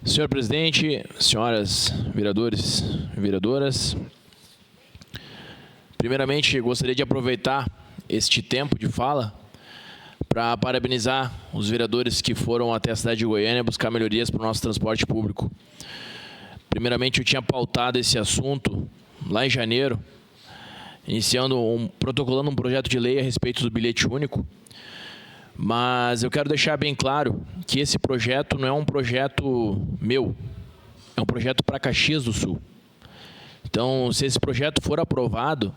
Senhor presidente, senhoras vereadores e vereadoras, primeiramente gostaria de aproveitar este tempo de fala para parabenizar os vereadores que foram até a cidade de Goiânia buscar melhorias para o nosso transporte público. Primeiramente, eu tinha pautado esse assunto lá em janeiro, protocolando um projeto de lei a respeito do bilhete único. Mas eu quero deixar bem claro que esse projeto não é um projeto meu, é um projeto para Caxias do Sul. Então, se esse projeto for aprovado,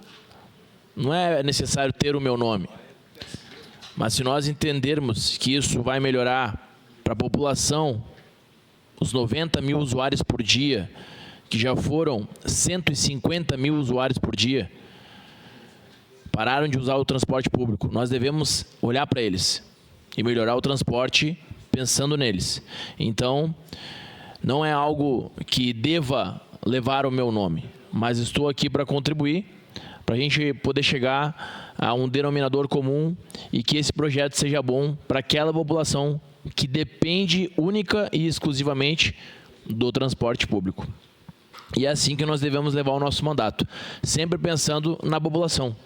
não é necessário ter o meu nome. Mas se nós entendermos que isso vai melhorar para a população, os 90 mil usuários por dia, que já foram 150 mil usuários por dia, pararam de usar o transporte público. Nós devemos olhar para eles e melhorar o transporte pensando neles. Então, não é algo que deva levar o meu nome, mas estou aqui para contribuir, para a gente poder chegar a um denominador comum e que esse projeto seja bom para aquela população que depende única e exclusivamente do transporte público. E é assim que nós devemos levar o nosso mandato, sempre pensando na população,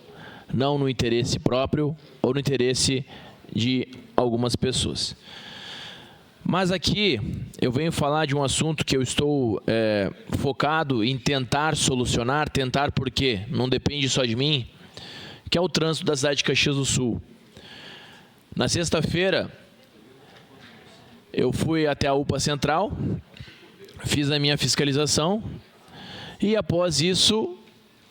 não no interesse próprio ou no interesse de algumas pessoas. Mas aqui eu venho falar de um assunto que eu estou focado em tentar solucionar, porque não depende só de mim, que é o trânsito da cidade de Caxias do Sul. Na sexta-feira, eu fui até a UPA Central, fiz a minha fiscalização e após isso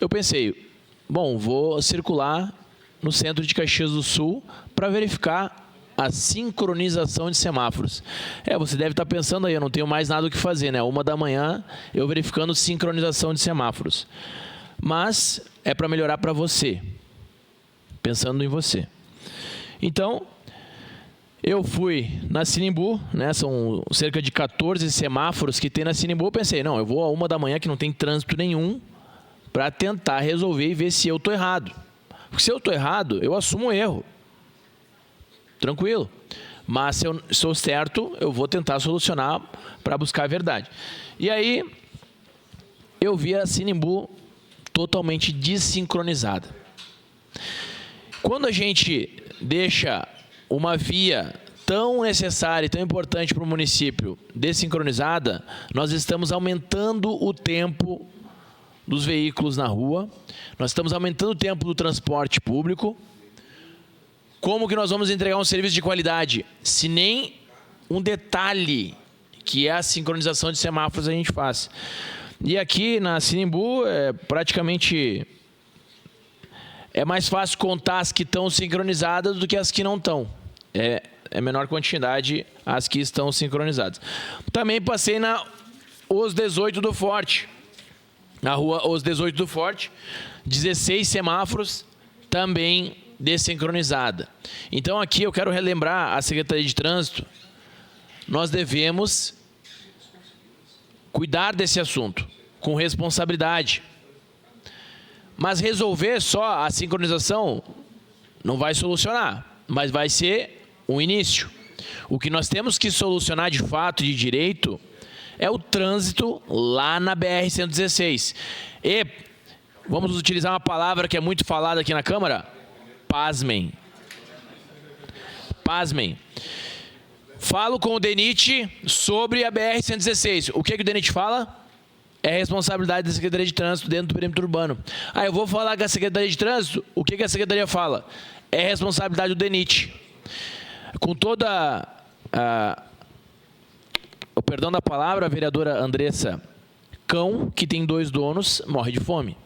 eu pensei, bom, vou circular no centro de Caxias do Sul para verificar a sincronização de semáforos. Você deve estar pensando aí, eu não tenho mais nada o que fazer, né? 1 da manhã eu verificando sincronização de semáforos. Mas é para melhorar para você, pensando em você. Então, eu fui na Sinimbu, né? São cerca de 14 semáforos que tem na Sinimbu. Eu pensei, não, eu vou a 1 da manhã que não tem trânsito nenhum para tentar resolver e ver se eu estou errado. Porque se eu estou errado, eu assumo o erro. Tranquilo. Mas se eu sou certo, eu vou tentar solucionar para buscar a verdade. E aí, eu vi a Sinimbu totalmente desincronizada. Quando a gente deixa uma via tão necessária e tão importante para o município desincronizada, nós estamos aumentando o tempo dos veículos na rua, nós estamos aumentando o tempo do transporte público. Como que nós vamos entregar um serviço de qualidade se nem um detalhe, que é a sincronização de semáforos, a gente faz? E aqui na Sinimbu, praticamente é mais fácil contar as que estão sincronizadas do que as que não estão. É menor quantidade as que estão sincronizadas. Também passei na Os 18 do Forte. Na rua Os 18 do Forte, 16 semáforos também desincronizada. Então aqui eu quero relembrar a Secretaria de Trânsito, nós devemos cuidar desse assunto com responsabilidade. Mas resolver só a sincronização não vai solucionar, mas vai ser um início. O que nós temos que solucionar de fato, de direito, é o trânsito lá na BR-116. E vamos utilizar uma palavra que é muito falada aqui na Câmara: pasmem. Pasmem. Falo com o DENIT sobre a BR-116. O que o DENIT fala? É responsabilidade da Secretaria de Trânsito dentro do perímetro urbano. Eu vou falar com a Secretaria de Trânsito. O que a Secretaria fala? É responsabilidade do DENIT. Com toda o perdão da palavra, a vereadora Andressa, cão que tem 2 donos morre de fome.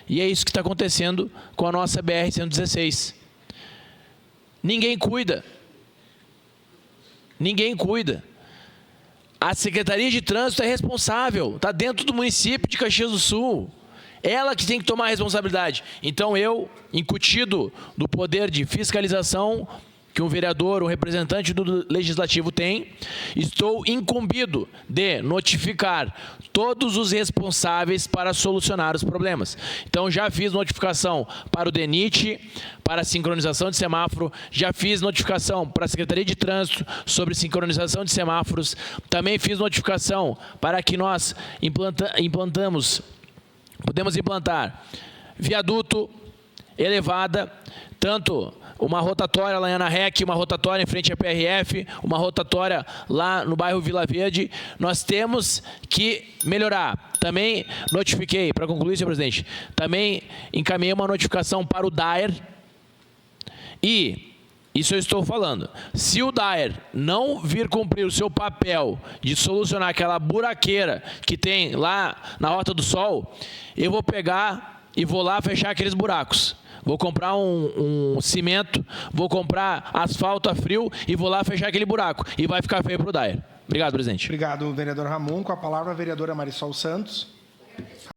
E é isso que está acontecendo com a nossa BR-116. Ninguém cuida. Ninguém cuida. A Secretaria de Trânsito é responsável. Está dentro do município de Caxias do Sul. Ela que tem que tomar a responsabilidade. Então eu, incutido do poder de fiscalização, que um vereador, um representante do Legislativo tem, estou incumbido de notificar todos os responsáveis para solucionar os problemas. Então, já fiz notificação para o DENIT, para a sincronização de semáforo, já fiz notificação para a Secretaria de Trânsito sobre sincronização de semáforos, também fiz notificação para que nós podemos implantar viaduto, elevada, tanto uma rotatória lá em Ana Rec, uma rotatória em frente à PRF, uma rotatória lá no bairro Vila Verde. Nós temos que melhorar. Também notifiquei, para concluir, senhor presidente, também encaminhei uma notificação para o DAER e isso eu estou falando. Se o DAER não vir cumprir o seu papel de solucionar aquela buraqueira que tem lá na Rota do Sol, eu vou pegar e vou lá fechar aqueles buracos. Vou comprar um cimento, vou comprar asfalto a frio e vou lá fechar aquele buraco. E vai ficar feio para o DAER. Obrigado, presidente. Obrigado, vereador Ramon. Com a palavra, a vereadora Marisol Santos.